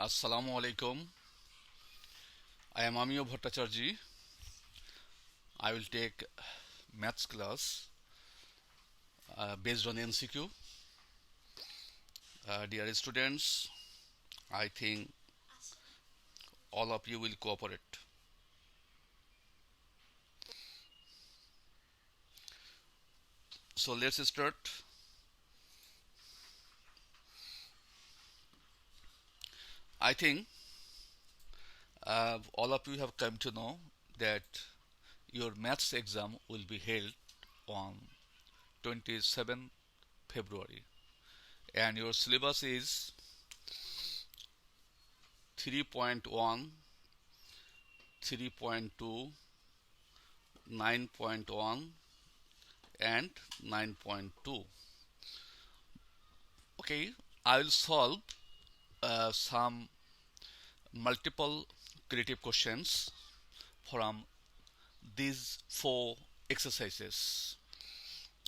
Assalamu alaikum. I am Amiyo Bhattacharjee. I will take maths class based on MCQ. Dear students, I think all of you will cooperate. So let's start. I think all of you have come to know that your maths exam will be held on 27th February, and your syllabus is 3.1, 3.2, 9.1 and 9.2. Okay, I will solve some multiple creative questions from these four exercises.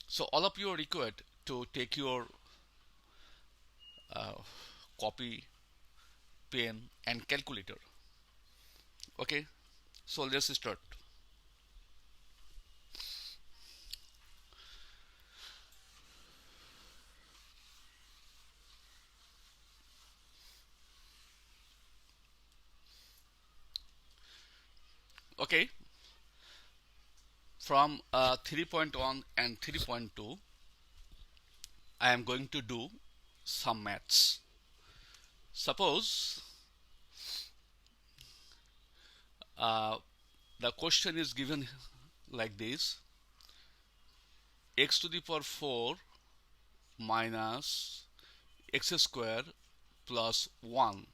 So all of you are required to take your copy, pen and calculator. Okay, so let's start. Okay, from 3.1 and 3.2 I am going to do some maths. Suppose the question is given like this: x to the power 4 minus x square plus 1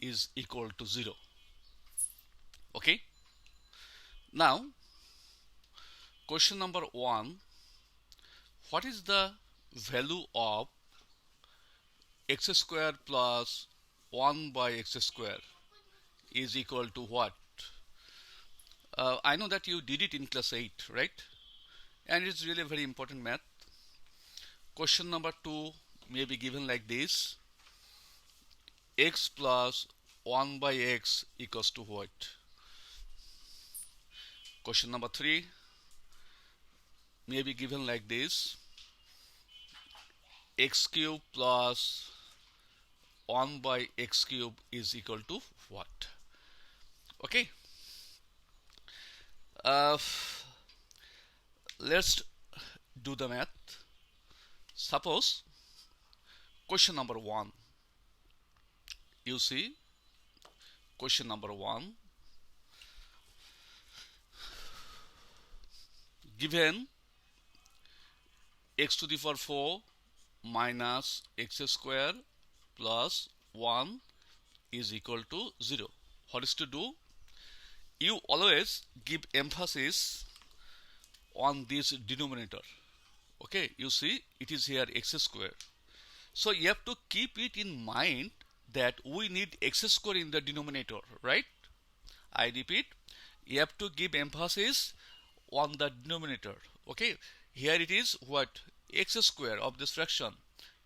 is equal to 0. Okay, now question number 1: what is the value of x square plus 1 by x square is equal to what? I know that you did it in class 8, right? And it's really a very important math. Question number 2 may be given like this: x plus 1 by x equals to what? Question number 3 may be given like this: x cube plus 1 by x cube is equal to what? Okay, let's do the math. Suppose question number 1, you see question number 1, given x to the power 4 minus x square plus 1 is equal to 0. What is to do? You always give emphasis on this denominator. Okay, you see it is here x square, so you have to keep it in mind that we need x square in the denominator, right? I repeat, you have to give emphasis on the denominator. Okay, here it is what? X square of this fraction,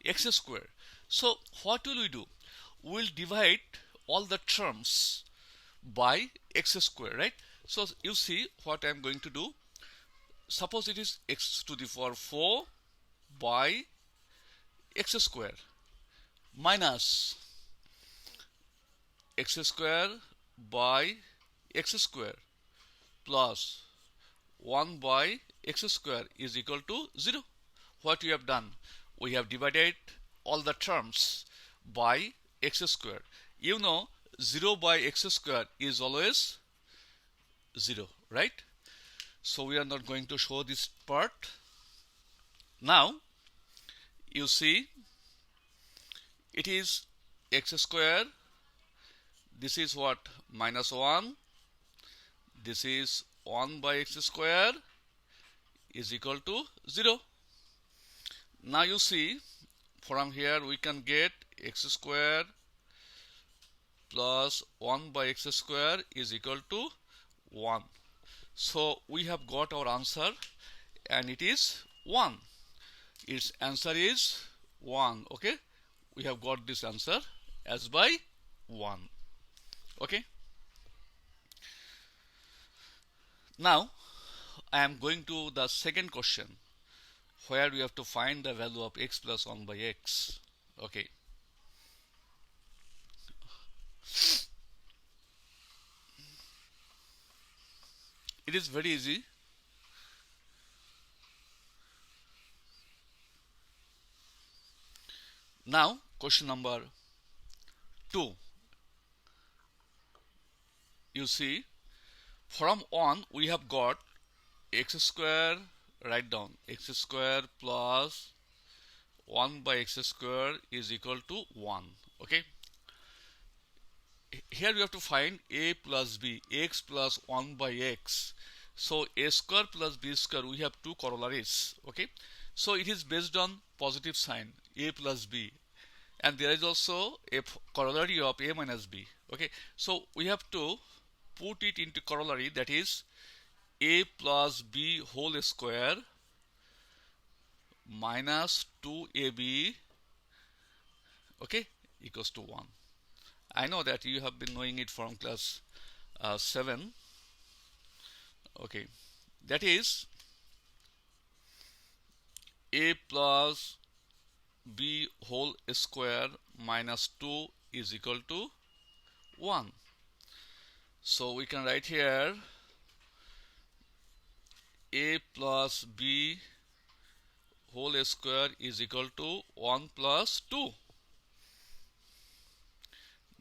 x square. So what will we do? We'll divide all the terms by x square, right? So you see what I'm going to do. Suppose it is x to the power 4 by x square minus x square by x square plus 1 by x square is equal to 0. What we have done? We have divided all the terms by x square. You know 0 by x square is always 0, right? So we are not going to show this part. Now you see it is x square, this is what? Minus 1, this is 1 by x square is equal to 0. Now you see from here we can get x square plus 1 by x square is equal to 1. So we have got our answer, and it is 1. Its answer is 1. Okay, we have got this answer as by 1. Okay, now I am going to the second question where we have to find the value of x plus 1 by x. Okay, it is very easy. Now question number 2, you see, from 1 we have got x square, write down x square plus 1 by x square is equal to 1. Okay, here we have to find a plus b, x plus 1 by x. So a square plus b square, we have two corollaries. Okay, so it is based on positive sign a plus b, and there is also a corollary of a minus b. Okay, so we have to put it into corollary, that is a plus b whole square minus 2ab, okay, equals to 1. I know that you have been knowing it from class 7. Okay, that is a plus b whole square minus 2 is equal to 1. So we can write here a plus b whole square is equal to 1 plus 2.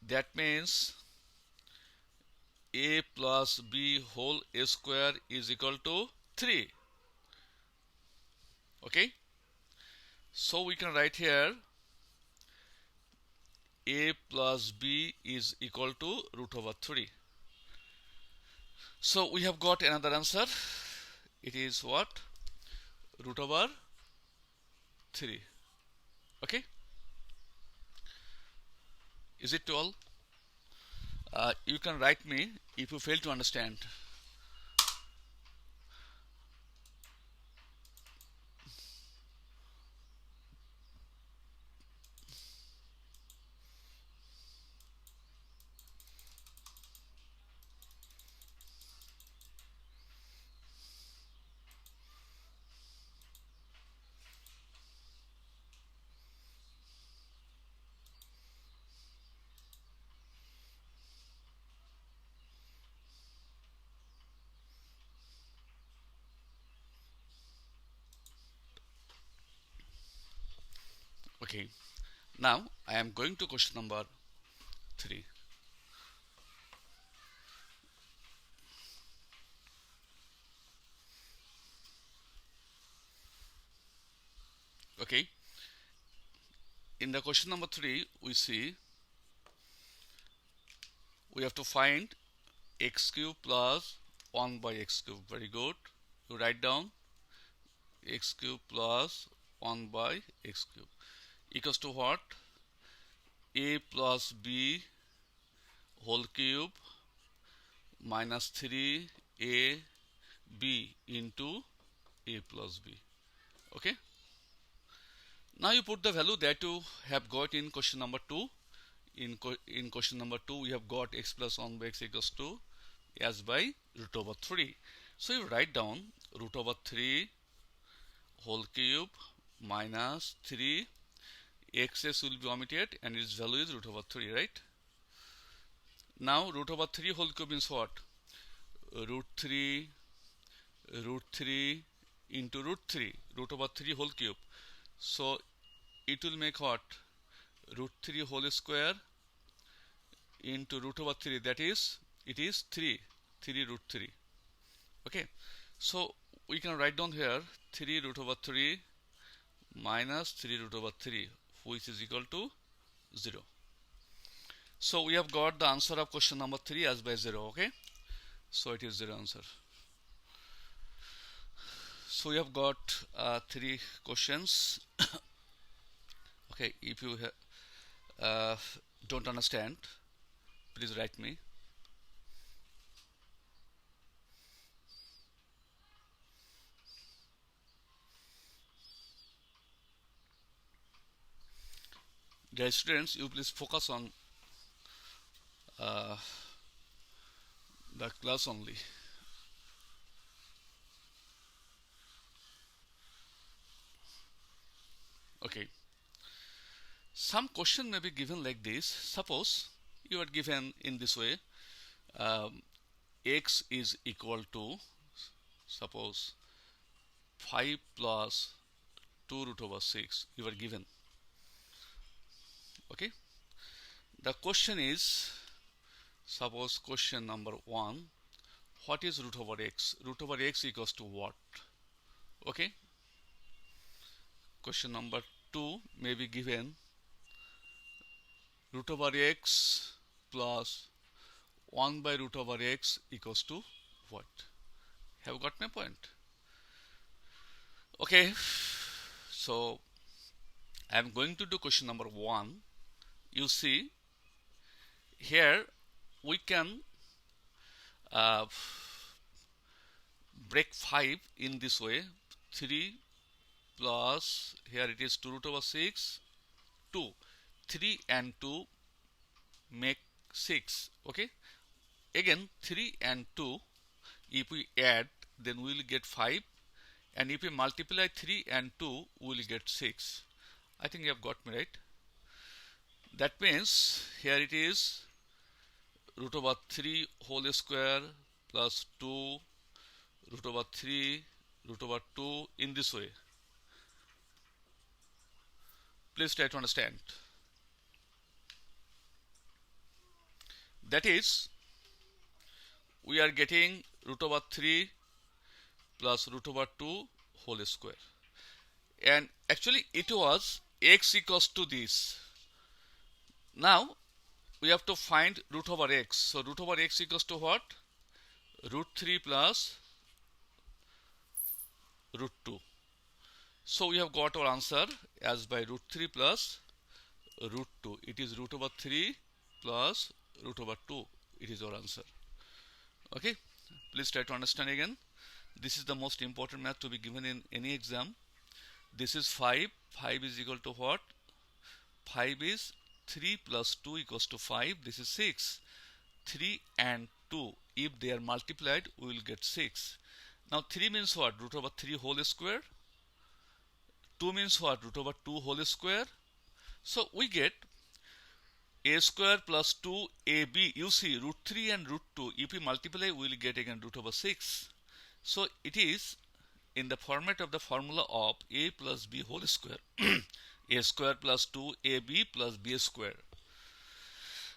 That means a plus b whole square is equal to 3. Okay, so we can write here a plus b is equal to root over 3. So we have got another answer. It is what? Root over 3. Okay, is it all? You can write me if you fail to understand. Okay, now I am going to question number 3. Okay, in the question number 3 we see we have to find x cube plus 1 by x cube. Very good, you write down x cube plus 1 by x cube equals to what? A plus b whole cube minus 3a b into a plus b. Okay, now you put the value that you have got in question number 2. In question number 2 we have got x plus 1 by x equals to as by root over 3. So you write down root over 3 whole cube minus 3, x's will be omitted and its value is root over 3, right? Now root over 3 whole cube means what? Root 3 into root 3, root over 3 whole cube. So it will make what? Root 3 whole square into root over 3, that is, it is 3 root 3. Okay, so we can write down here 3 root over 3 minus 3 root over 3, which is equal to 0. So we have got the answer of question number 3 as by 0. Okay, so it is 0 answer. So we have got 3 questions. Okay, if you don't understand, please write me. Dear students, you please focus on uh, the class only. Okay, some question may be given like this. Suppose you are given in this way, um, x is equal to, suppose, 5 plus 2 root over 6 you are given. Okay, the question is, suppose question number 1, what is root over x? Root over x equals to what? Okay, question number 2 may be given, root over x plus 1 by root over x equals to what? Have you got my point? Okay, so I am going to do question number 1. You see, here we can uh, break 5 in this way. 3 plus, here it is 2 root over 6, 2. 3 and 2 make 6. Okay, again 3 and 2, if we add, then we will get 5, and if we multiply 3 and 2, we will get 6. I think you have got me right. That means here it is root over 3 whole square plus 2 root over 3 root over 2 in this way. Please try to understand. That is, we are getting root over 3 plus root over 2 whole square. And actually it was x equals to this. Now we have to find root over x. So root over x equals to what? Root 3 plus root 2. So we have got our answer as by root 3 plus root 2. It is root over 3 plus root over 2. It is our answer. Okay, please try to understand again. This is the most important math to be given in any exam. This is 5. 5 is equal to what? 5 is 3 plus 2 equals to 5. This is 6. 3 and 2, if they are multiplied, we will get 6. Now 3 means what? Root over 3 whole square. 2 means what? Root over 2 whole square. So we get a square plus 2ab. You see, root 3 and root 2, if we multiply, we will get again root over 6. So it is in the format of the formula of a plus b whole square. A square plus 2ab plus b square.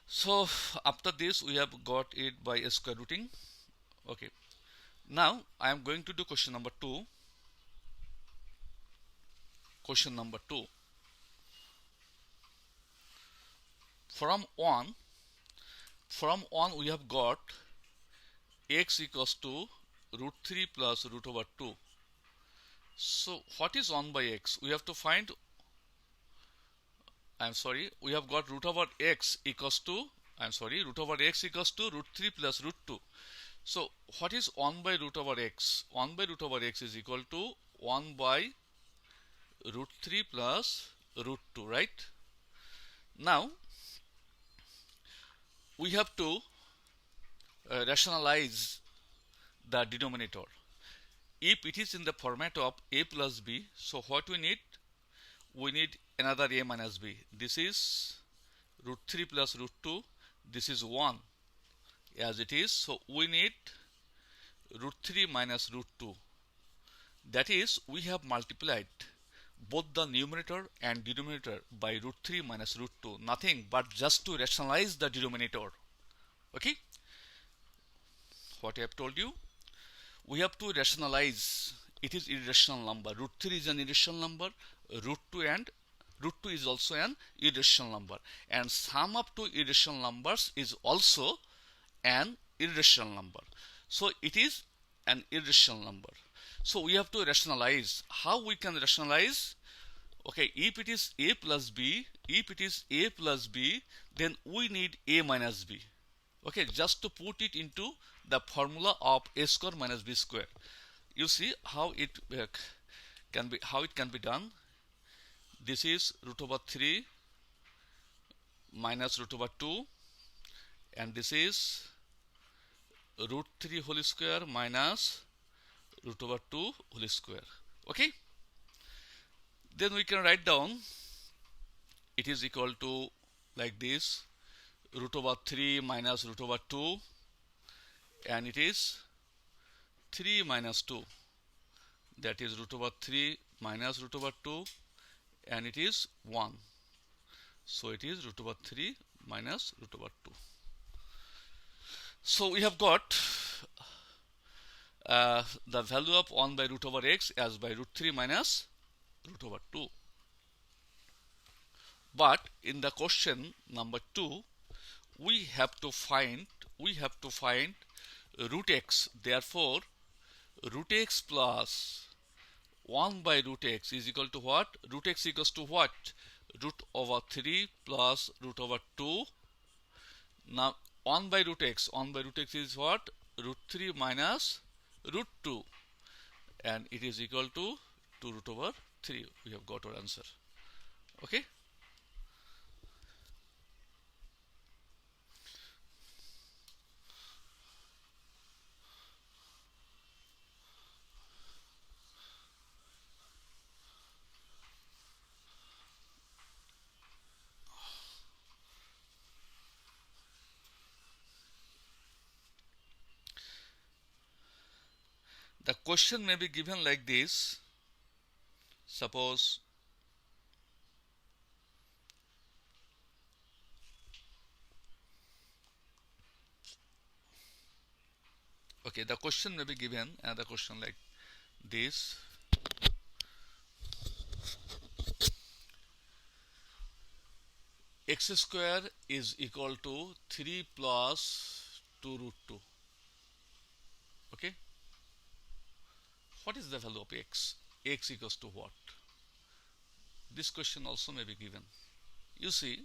So after this we have got it by square rooting. Okay, now I am going to do question number 2. Question number 2. From 1 we have got x equals to root 3 plus root over 2. So what is 1 by x? We have to find, we have got root over x equals to, root over x equals to root 3 plus root 2. So what is 1 by root over x? 1 by root over x is equal to 1 by root 3 plus root 2, right? Now we have to rationalize the denominator. If it is in the format of a plus b, so what we need? We need another a minus b. This is root 3 plus root 2. This is 1 as it is. So we need root 3 minus root 2. That is, we have multiplied both the numerator and denominator by root 3 minus root 2. Nothing but just to rationalize the denominator. Okay? What I have told you? We have to rationalize. It is irrational number. Root 3 is an irrational number. Root 2 is also an irrational number. And sum of two irrational numbers is also an irrational number. So it is an irrational number. So we have to rationalize. How we can rationalize? Okay, if it is a plus b, then we need a minus b. Okay, just to put it into the formula of a square minus b square. You see how it can be done. This is root over 3 minus root over 2, and this is root 3 whole square minus root over 2 whole square. Okay, then we can write down it is equal to like this, root over 3 minus root over 2, and it is 3 minus 2, that is root over 3 minus root over 2, and it is 1. So it is root over 3 minus root over 2. So we have got the value of 1 by root over x as by root 3 minus root over 2. But in the question number 2, we have to find root x. Therefore, root x plus 1 by root x is equal to what? Root x equals to what? Root over 3 plus root over 2. Now 1 by root x is what? Root 3 minus root 2, and it is equal to 2 root over 3. We have got our answer. Okay. The question may be given like this. Suppose okay, the question may be given another question like this. X square is equal to 3 plus 2 root 2. Okay. What is the value of x? X equals to what? This question also may be given. You see,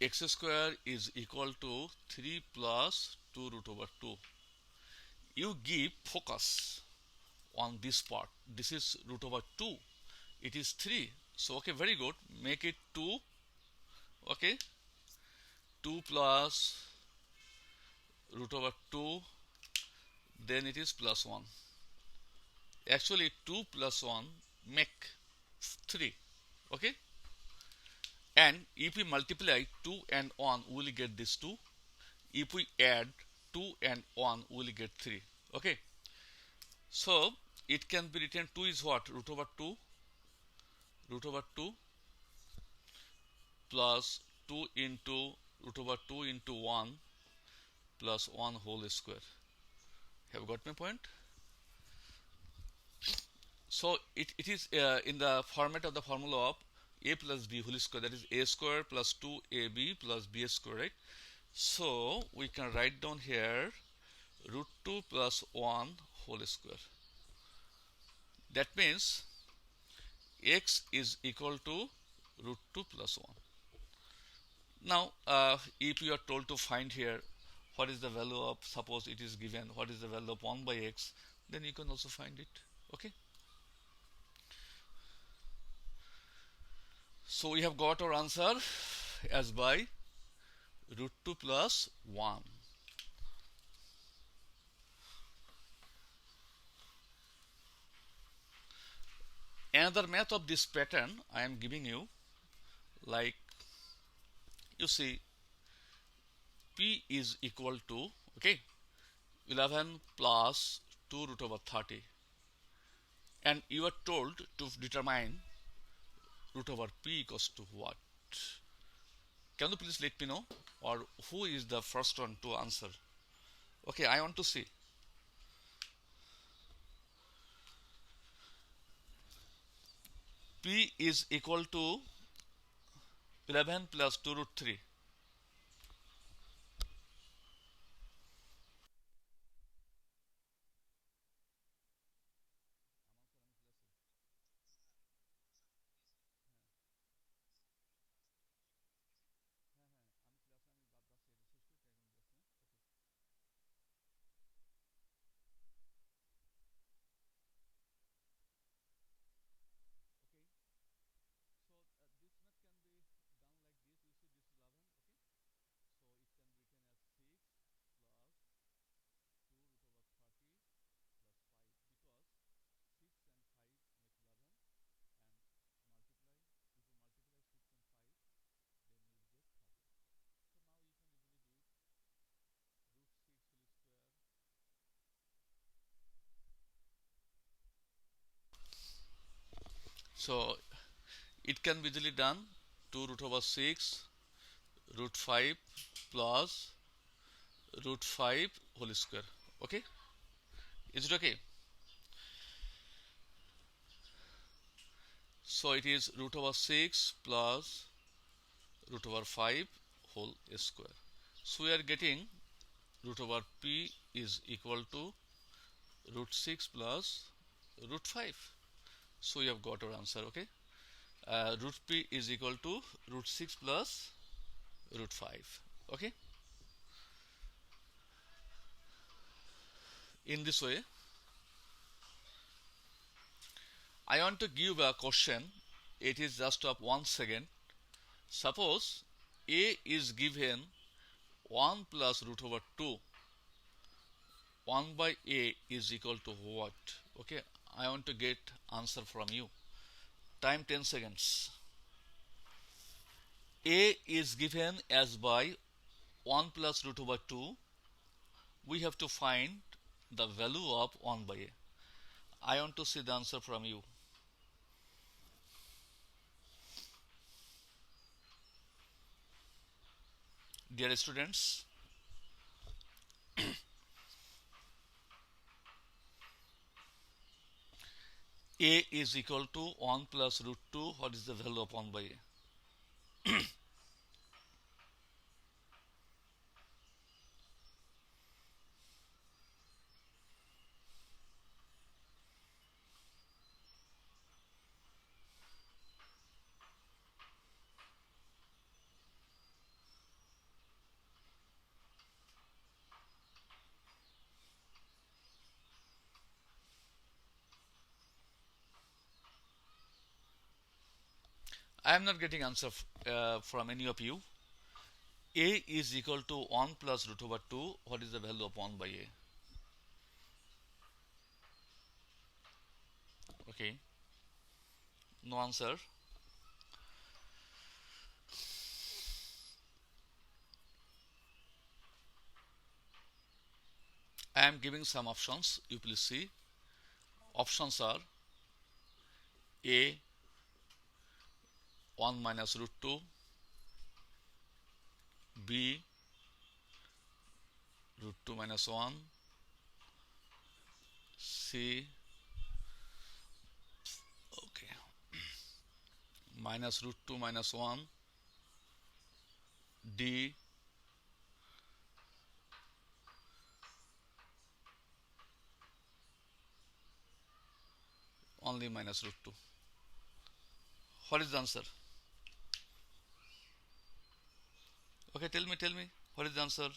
x square is equal to 3 plus 2 root over 2. You give focus on this part. This is root over 2. It is 3. So, okay, very good. Make it 2. Okay. 2 plus root over 2. Then it is plus 1. Actually, 2 plus 1 make 3. Okay. And if we multiply 2 and 1, we will get this 2. If we add 2 and 1, we will get 3. Okay. So it can be written 2 is what? Root over 2 plus 2 into root over 2 into 1 plus 1 whole square. Have you got my point? So it is in the format of the formula of a plus b whole square, that is a square plus 2ab plus b square, right? So we can write down here root 2 plus 1 whole square. That means x is equal to root 2 plus 1. Now if you are told to find here what is the value of, suppose it is given what is the value of 1 by x, then you can also find it. Okay. So we have got our answer as by root 2 plus 1. Another math of this pattern I am giving you, like you see, p is equal to, okay, 11 plus 2 root over 30, and you are told to determine root over p equals to what? Can you please let me know, or who is the first one to answer? Okay, I want to see. P is equal to 11 plus 2 root 3. So it can be easily done. 2 root over 6 root 5 plus root 5 whole square. Okay, is it okay? So it is root over 6 plus root over 5 whole square. So we are getting root over p is equal to root 6 plus root 5. So we have got our answer. Okay, root p is equal to root 6 plus root 5. Okay, in this way I want to give a question. It is just of 1 second. Suppose a is given 1 plus root over 2. 1 by a is equal to what? Okay, I want to get answer from you. Time 10 seconds. A is given as by 1 plus root over 2. We have to find the value of 1 by a. I want to see the answer from you. Dear students, a is equal to 1 plus root 2. What is the value of 1 by a? I am not getting answer from any of you. A is equal to 1 plus root over 2. What is the value of 1 by a? Okay, no answer. I am giving some options. You please see. Options are A 1 minus root 2, B root 2 minus 1, C okay minus root 2 minus 1, D only minus root 2. What is the answer? Okay, tell me what is the answer?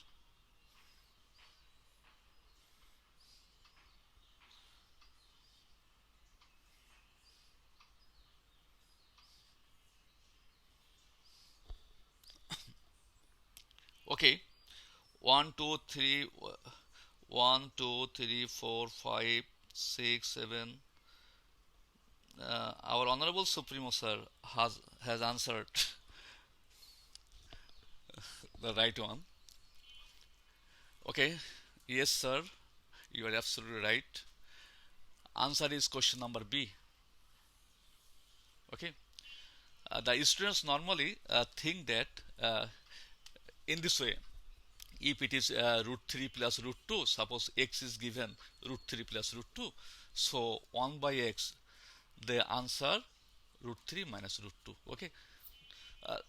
Okay, 1 2 3 1 2 3 4 5 6 7. Our honorable Supremo sir has answered the right one. Okay, yes sir, you are absolutely right. Answer is question number B. Okay, the students normally think that in this way, if it is root 3 plus root 2, suppose x is given root 3 plus root 2, so 1 by x, the answer root 3 minus root 2. Okay,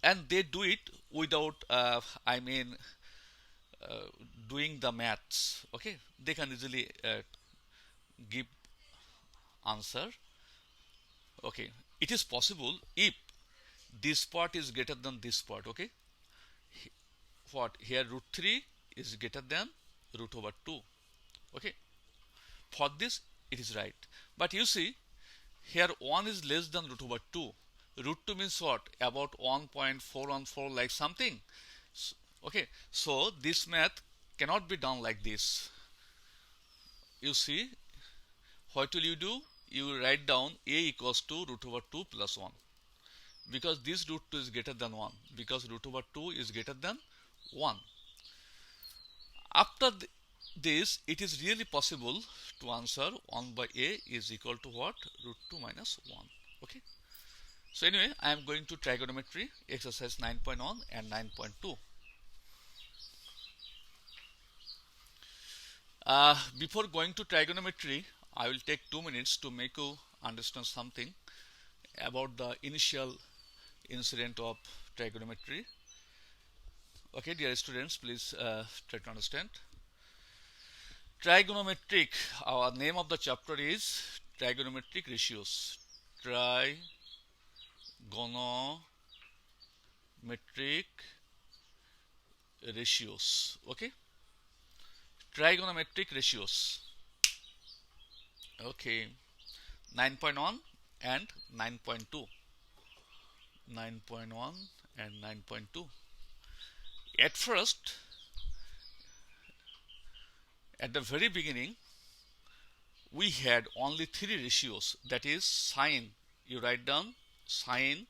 and they do it without doing the maths. Okay, they can easily give answer. Okay, it is possible if this part is greater than this part. Okay, what here root 3 is greater than root over 2. Okay, for this it is right, but you see here 1 is less than root over 2. Root 2 means what? About 1.414 like something. Okay, so this math cannot be done like this. You see, what will you do? You will write down a equals to root over 2 plus 1, because this root 2 is greater than 1, because root over 2 is greater than 1. After this, it is really possible to answer 1 by a is equal to what? Root 2 minus 1. Okay, So anyway, I am going to trigonometry exercise 9.1 and 9.2. Before going to trigonometry, I will take 2 minutes to make you understand something about the initial incident of trigonometry. Okay, dear students, please try to understand. Trigonometric, our name of the chapter is trigonometric ratios. Trigonometric ratios. Okay, trigonometric ratios. Okay, 9.1 and 9.2. 9.1 and 9.2. At first, at the very beginning, we had only 3 ratios, that is sine. You write down sine,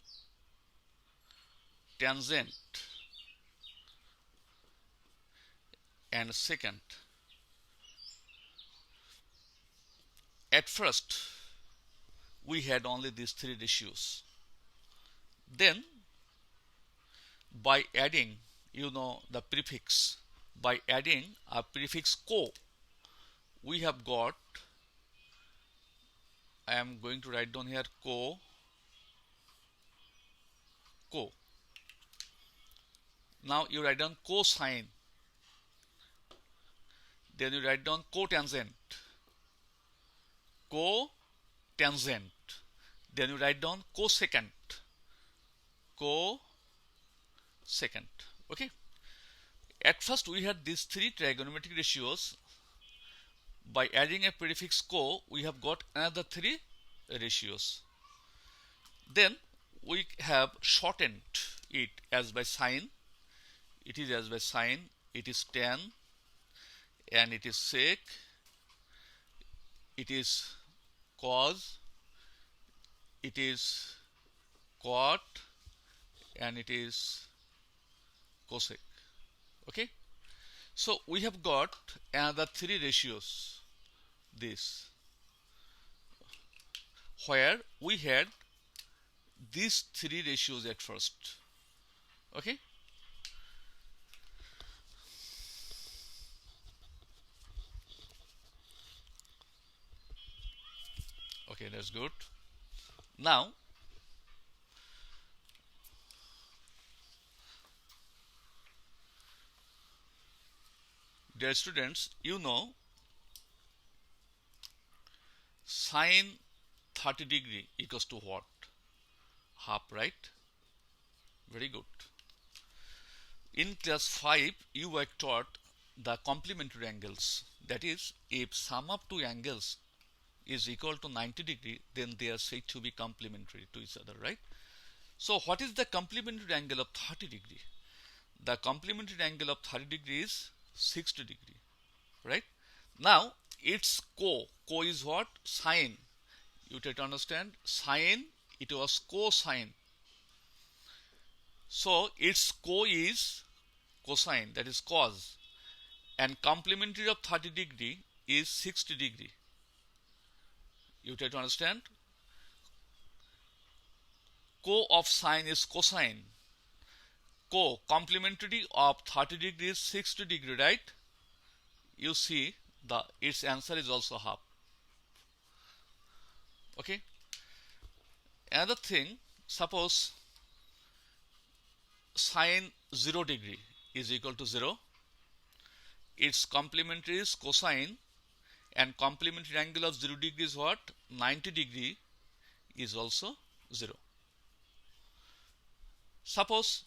tangent and secant. At first, we had only these 3 ratios. Then, by adding, the prefix, by adding a prefix co, we have got, I am going to write down here co. Now you write down cosine, then you write down cotangent, then you write down cosecant. Okay, at first we had these 3 trigonometric ratios. By adding a prefix co, we have got another 3 ratios. Then we have shortened it as by sine. It is as by sine, it is tan, and it is sec, it is cos, it is cot, and it is cosec. Okay, so we have got another 3 ratios, this, where we had these 3 ratios at first. Okay, that's good. Now dear students, sine 30 degree equals to what? Half, right? Very good. In class 5, you were taught the complementary angles. That is, if sum of 2 angles is equal to 90 degree, then they are said to be complementary to each other, right? So what is the complementary angle of 30 degree? The complementary angle of 30 degree is 60 degree, right? Now its co is what? Sine. You try to understand, sine, it was cosine. So its co is cosine, that is cos, and complementary of 30 degree is 60 degree. You try to understand, co of sine is cosine, co complementary of 30 degree is 60 degree, right? You see its answer is also half. Okay, another thing, suppose sine 0 degree is equal to 0, its complementary is cosine, and complementary angle of 0 degree is what? 90 degree is also 0. Suppose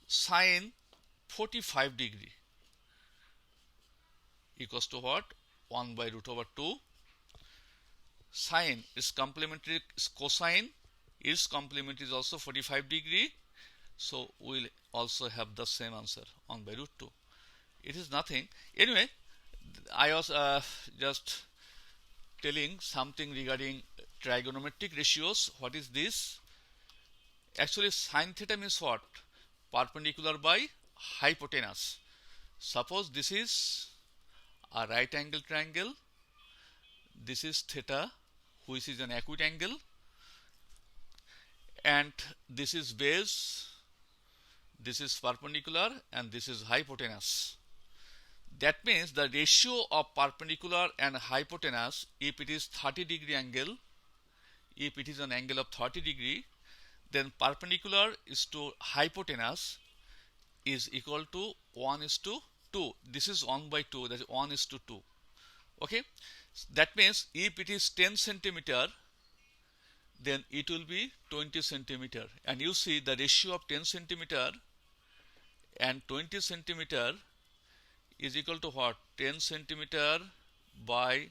sine 45 degree equals to what? 1 by root over 2. Sine is complementary is cosine, its complementary is also 45 degree. So we will also have the same answer, 1 by root 2. It is nothing. Anyway, I was just telling something regarding trigonometric ratios. What is this? Actually, sine theta means what? Perpendicular by hypotenuse. Suppose this is a right angle triangle. This is theta, which is an acute angle, and this is base, this is perpendicular, and this is hypotenuse. That means the ratio of perpendicular and hypotenuse, if it is 30-degree angle, if it is an angle of 30 degree, then perpendicular is to hypotenuse is equal to 1 is to 2. This is 1 by 2, that is 1 is to 2. Okay, that means if it is 10 centimeter, then it will be 20 centimeter. And you see the ratio of 10 centimeter and 20 centimeter is equal to what? 10 centimeter by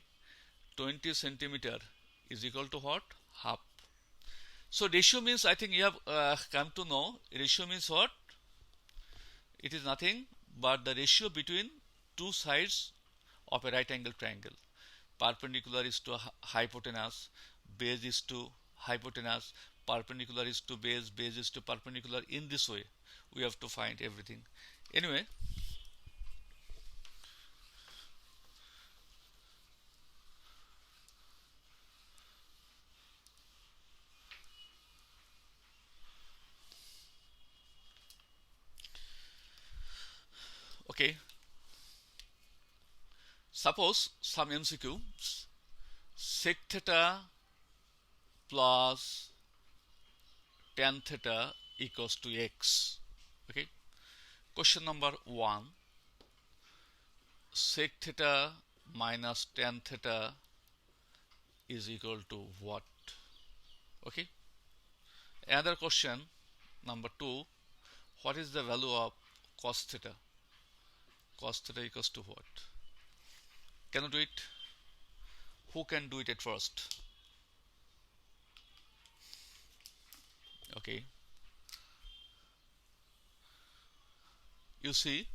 20 centimeter is equal to what? Half. So ratio means, I think you have come to know, ratio means what? It is nothing but the ratio between two sides of a right angle triangle. Perpendicular is to hypotenuse, base is to hypotenuse, perpendicular is to base, base is to perpendicular. In this way we have to find everything. Anyway, okay, suppose some MCQ, sec theta plus tan theta equals to x. Okay, question number 1, sec theta minus tan theta is equal to what? Okay, another question number 2, what is the value of cos theta? Cos theta equals to what? Can you do it? Who can do it at first? Okay, you see,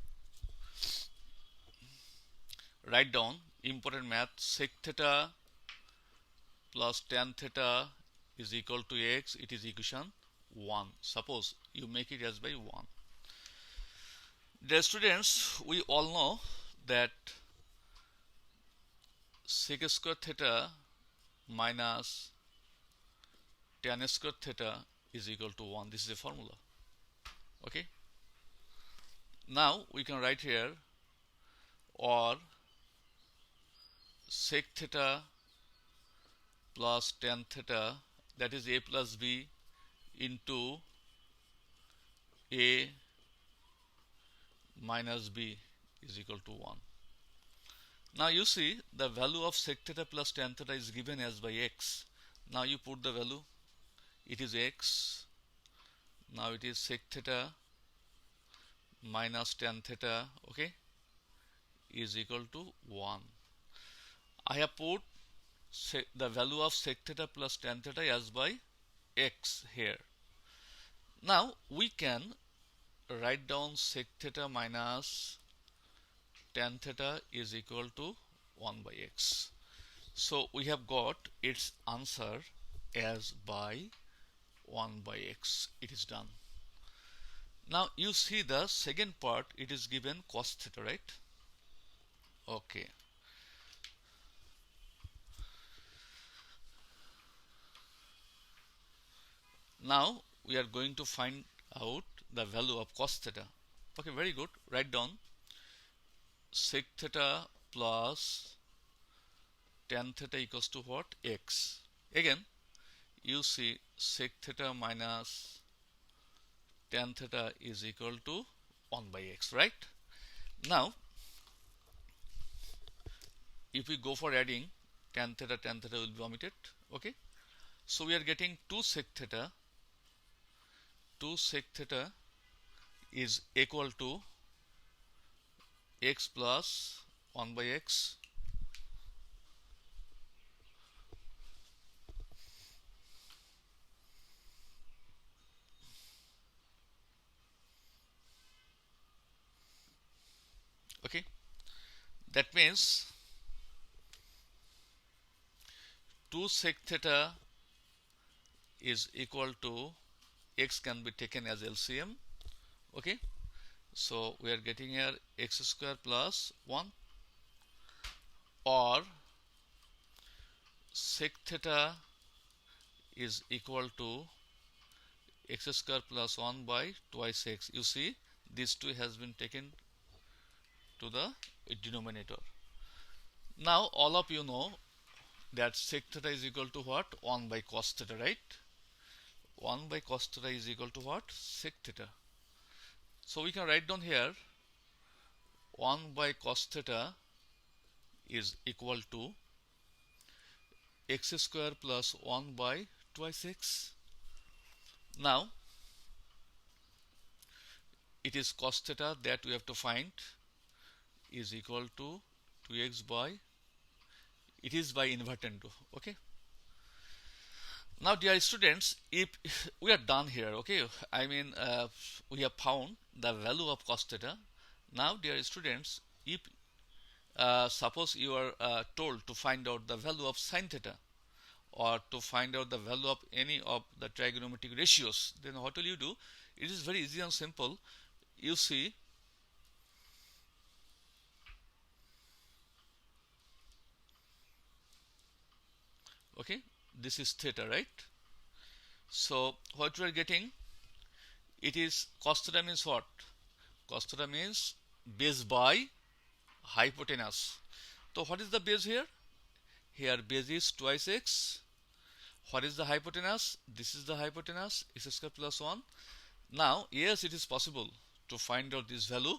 write down important math. Sec theta plus tan theta is equal to x. It is equation 1. Suppose you make it as by 1. Dear students, we all know that sec square theta minus tan square theta is equal to 1. This is a formula. Okay, now we can write here, or sec theta plus tan theta, that is a plus b into a minus b is equal to 1. Now you see the value of sec theta plus tan theta is given as by x. Now you put the value, it is x. Now it is sec theta minus tan theta, okay, is equal to 1. I have put the value of sec theta plus tan theta as by x here. Now we can write down sec theta minus tan theta is equal to 1 by x. So we have got its answer as by 1 by x. It is done. Now you see the second part, it is given cos theta, right? Okay. Now we are going to find out the value of cos theta. Okay, very good. Write down sec theta plus tan theta equals to what? X. Again, you see sec theta minus tan theta is equal to 1 by x, right? Now, if we go for adding, tan theta will be omitted. Okay, so we are getting 2 sec theta. 2 sec theta is equal to x plus 1 by x. Okay, that means 2 sec theta is equal to x can be taken as LCM. Okay, so we are getting here x square plus 1, or sec theta is equal to x square plus 1 by twice x. You see, these two has been taken to the denominator. Now all of you know that sec theta is equal to what? 1 by cos theta, right? 1 by cos theta is equal to what? Sec theta. So we can write down here 1 by cos theta is equal to x square plus 1 by twice x. Now it is cos theta that we have to find is equal to 2x by, it is by invertendo. Okay, now dear students, if we are done here, okay, I mean we have found the value of cos theta. Now dear students, if suppose you are told to find out the value of sin theta, or to find out the value of any of the trigonometric ratios, then what will you do? It is very easy and simple. You see, okay, this is theta, right? So what we are getting, it is cos theta means what? Cos theta means base by hypotenuse. So what is the base here? Here base is twice x. What is the hypotenuse? This is the hypotenuse, x square plus 1. Now yes, it is possible to find out this value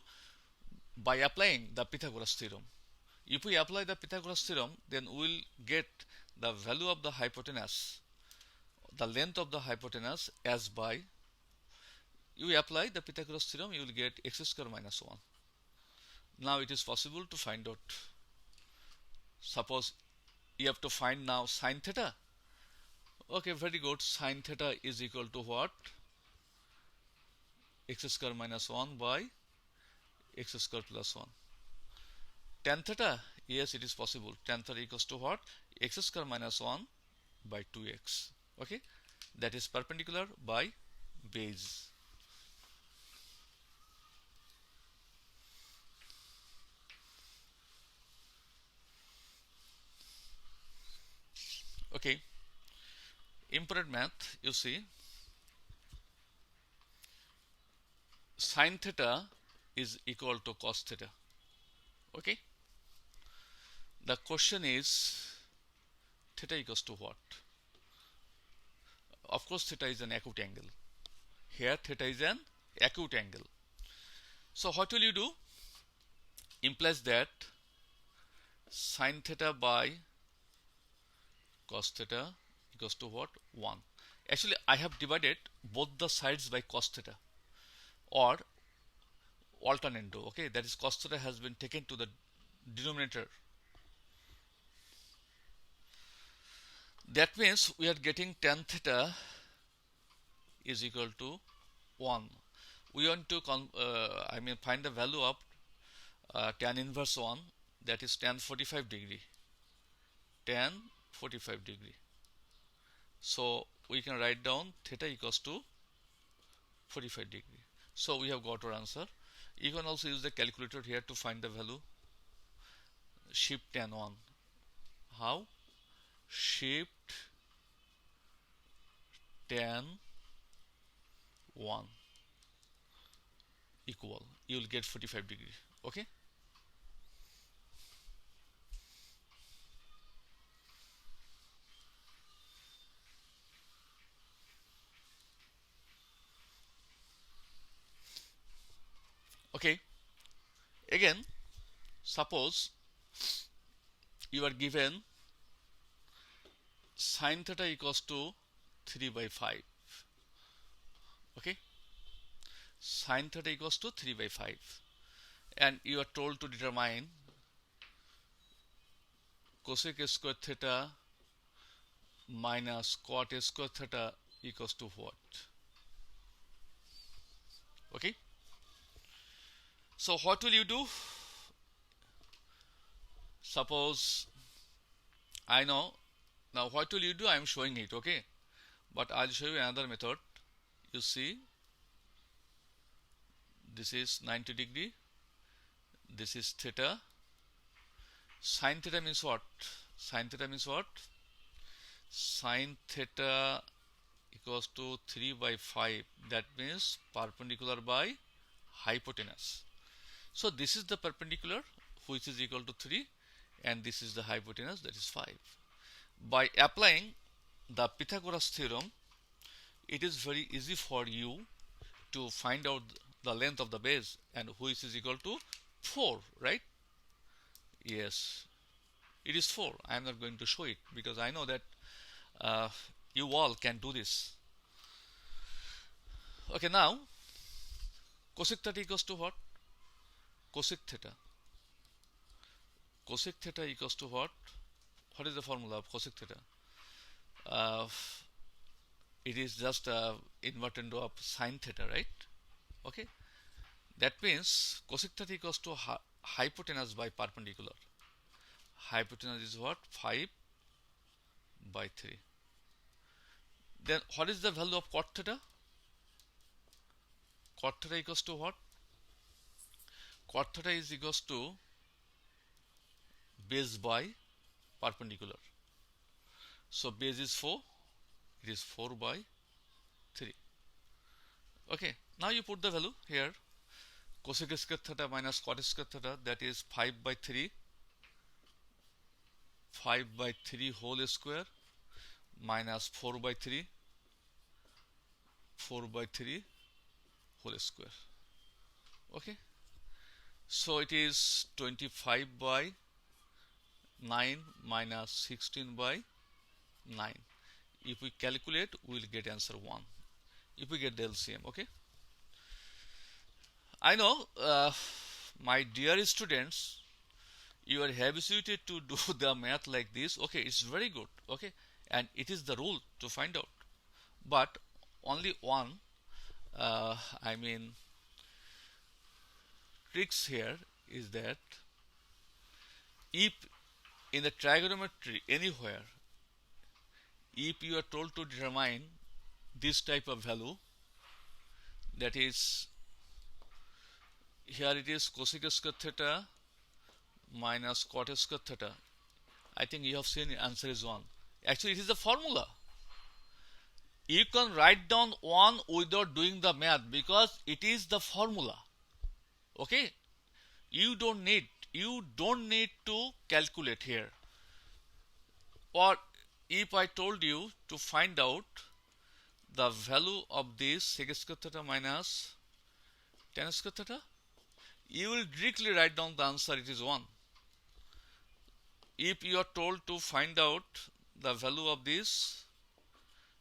by applying the Pythagoras theorem. If we apply the Pythagoras theorem, then we will get the value of the hypotenuse, the length of the hypotenuse, as by, you apply the Pythagoras theorem, you will get x square minus 1. Now it is possible to find out. Suppose you have to find now sin theta. Okay, very good. Sin theta is equal to what? X square minus 1 by x square plus 1. Tan theta, yes, it is possible. Tan theta equals to what? X square minus 1 by 2x. Okay, that is perpendicular by base. Okay, important math, you see, sin theta is equal to cos theta. Okay, the question is theta equals to what? Of course, theta is an acute angle. Here theta is an acute angle. So what will you do? Implies that sin theta by cos theta equals to what? 1. Actually, I have divided both the sides by cos theta, or alternando. Okay, that is cos theta has been taken to the denominator. That means we are getting tan theta is equal to 1. We want to find the value of tan inverse 1, that is tan 45 degree. Tan 45 degree. So we can write down theta equals to 45 degree. So we have got our answer. You can also use the calculator here to find the value. Shift tan 1. How? Shift tan 1 equal, you will get 45 degree. Okay, okay, again, suppose you are given sin theta equals to 3 by 5. Okay, sin theta equals to 3 by 5, and you are told to determine cosec square theta minus cot square theta equals to what? Okay, so what will you do? Suppose I know. Now what will you do? I am showing it. Okay, but I'll show you another method. You see, this is 90 degree, this is theta. Sin theta means what? Sin theta means what? Sin theta equals to 3 by 5. That means perpendicular by hypotenuse. So this is the perpendicular which is equal to 3, and this is the hypotenuse, that is 5. By applying the Pythagoras theorem, it is very easy for you to find out the length of the base, and which is equal to 4, right? Yes, it is 4. I am not going to show it because I know that you all can do this. Okay, now cosec theta equals to what? Cosec theta. Cosec theta equals to what? What is the formula of cosec theta? It is just inverted of sine theta, right? Okay, that means cosec theta equals to hypotenuse by perpendicular. Hypotenuse is what? 5 by 3. Then what is the value of cot theta? Cot theta equals to what? Cot theta is equals to base by perpendicular. So base is 4, it is 4 by 3. Okay, now you put the value here. Cosec square theta minus cot square theta, that is 5 by 3. 5 by 3 whole square minus 4 by 3. 4 by 3 whole square. Okay, so it is 25 by 9 minus 16 by 9. If we calculate, we will get answer 1 if we get the LCM. Okay, I know my dear students, you are habituated to do the math like this. Okay, it's very good. Okay, and it is the rule to find out, but only one tricks here is that if in the trigonometry anywhere, if you are told to determine this type of value, that is, here it is cosec square theta minus cot square theta, I think you have seen the answer is 1. Actually, it is the formula. You can write down 1 without doing the math because it is the formula. Okay, you don't need to calculate here. Or if I told you to find out the value of this sec square theta minus tan square theta, you will directly write down the answer, it is 1. If you are told to find out the value of this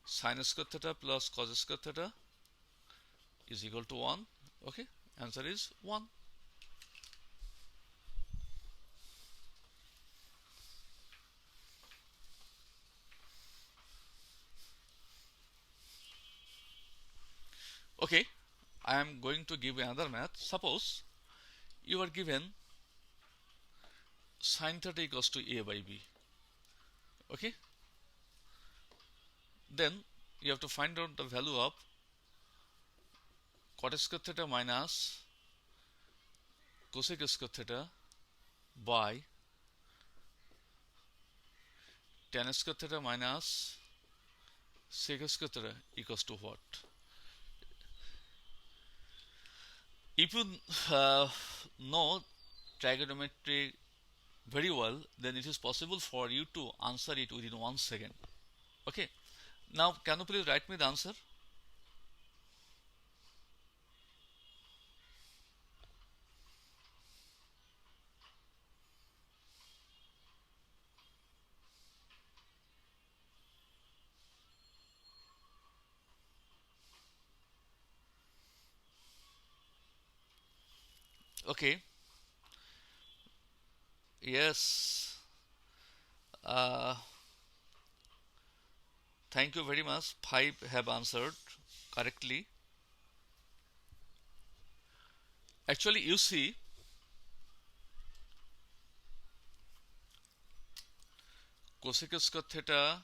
sin square theta plus cos square theta is equal to 1, okay, answer is 1. Okay, I am going to give another math. Suppose you are given sin theta equals to a by b. Okay, then you have to find out the value of cot square theta minus cosec square theta by tan square theta minus sec square theta equals to what? If you know trigonometry very well, then it is possible for you to answer it within 1 second. Okay, now can you please write me the answer? Okay, yes, thank you very much. 5 have answered correctly. Actually, you see, cosec square theta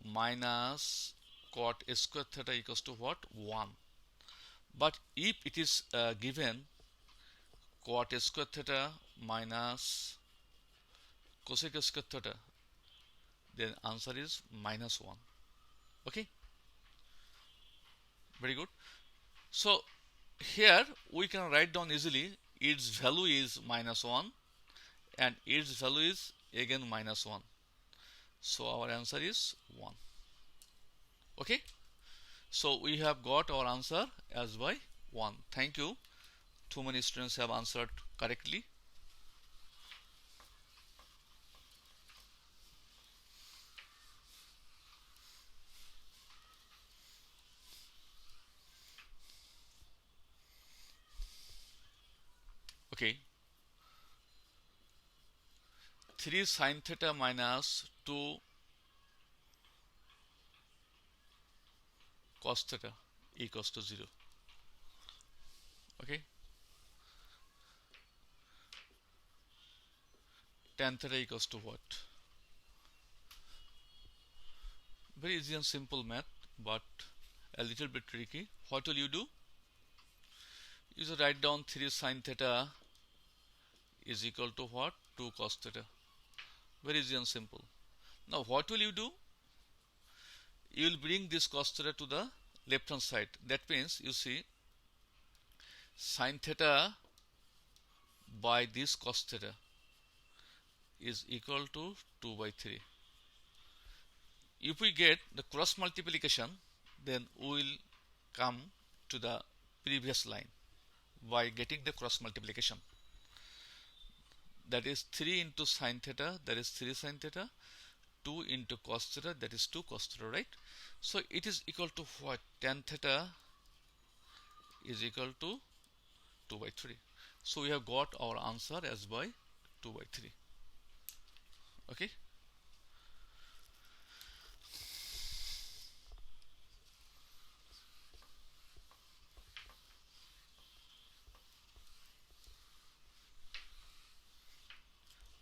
minus cot square theta equals to what? 1. But if it is given cot square theta minus cosec square theta, then answer is minus 1. Okay, Very good. So here we can write down easily its value is -1 and its value is again -1. So our answer is 1. Okay. So we have got our answer as by 1. Thank you. Too many students have answered correctly. Okay. 3 sin theta minus 2 cos theta equals to 0. Okay. Tan theta equals to what? Very easy and simple math, but a little bit tricky. What will you do? You just write down 3 sin theta is equal to what? 2 cos theta. Very easy and simple. Now what will you do? You will bring this cos theta to the left hand side. That means you see sin theta by this cos theta is equal to 2 by 3. If we get the cross multiplication, then we will come to the previous line by getting the cross multiplication. That is 3 into sin theta, that is 3 sin theta, 2 into cos theta, that is 2 cos theta, right? So it is equal to what? Tan theta is equal to 2 by 3. So we have got our answer as by 2 by 3. Okay.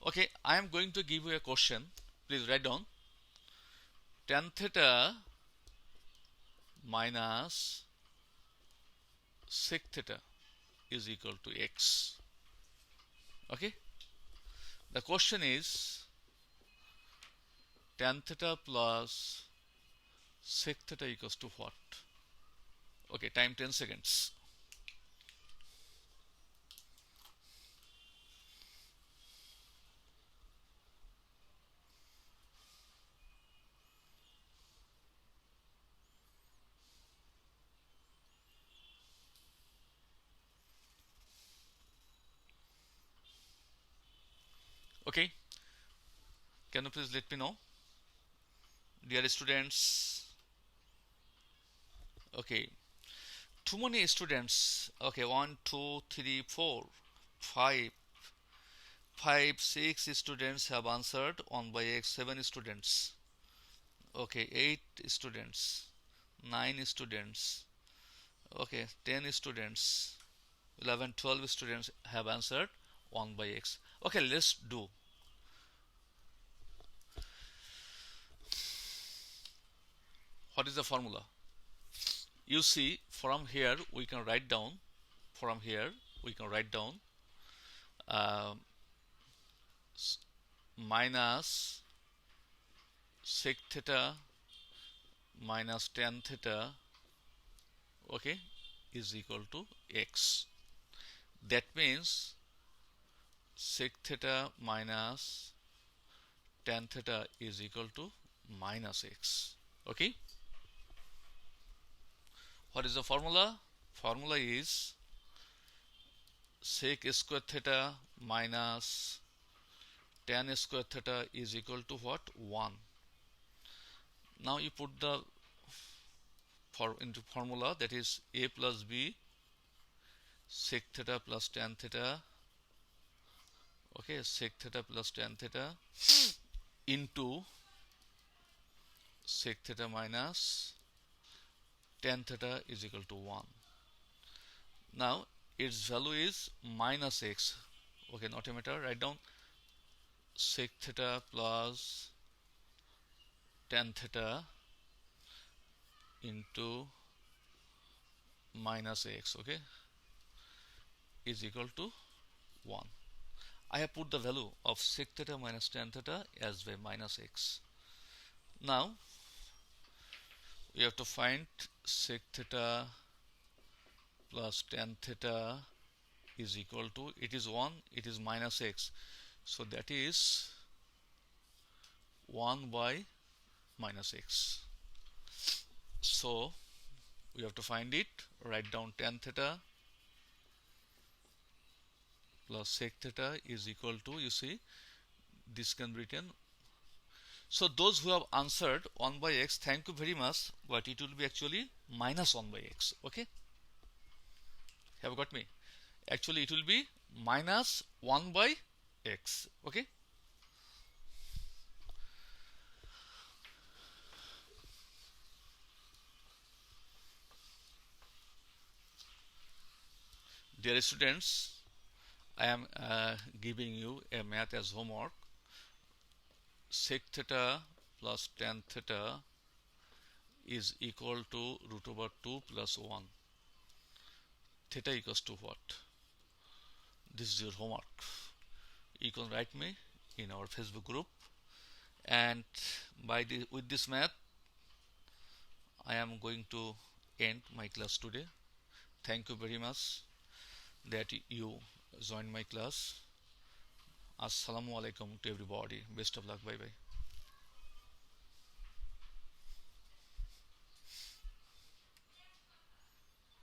Okay, I am going to give you a question. Please write down. Tan theta minus sec theta is equal to x. Okay. The question is tan theta plus sec theta equals to what? Okay, time 10 seconds. Okay, can you please let me know, dear students? Okay, too many students. Okay, 1 2 3 4 5 6 students have answered 1 by x. 7 students. Okay, 8 students, 9 students. Okay, 10 students, 11 12 students have answered 1 by x. Okay, let's do. What is the formula? You see, from here we can write down, uh, minus sec theta minus tan theta, okay, is equal to x. That means sec theta minus tan theta is equal to minus x. Okay. What is the formula? Formula is sec square theta minus tan square theta is equal to what? 1. Now you put the into formula, that is a plus b sec theta plus tan theta, okay, sec theta plus tan theta into sec theta minus tan theta is equal to 1. Now its value is minus x. Okay, not a matter, write down sec theta plus tan theta into minus x, okay, is equal to 1. I have put the value of sec theta minus tan theta as by minus x. Now we have to find sec theta plus tan theta is equal to, it is 1, it is minus x, so that is 1 by minus x. So we have to find it. Write down tan theta plus sec theta is equal to, you see, this can be written. So those who have answered 1 by x, thank you very much, but it will be actually minus 1 by x. Okay, have you got me? Actually it will be minus 1 by x. Okay, dear students, I am giving you a math as homework. Sec theta plus tan theta is equal to root over 2 plus 1. Theta equals to what? This is your homework. You can write me in our Facebook group, and with this math I am going to end my class today. Thank you very much that you joined my class. Assalamu alaikum to everybody. Best of luck. Bye bye.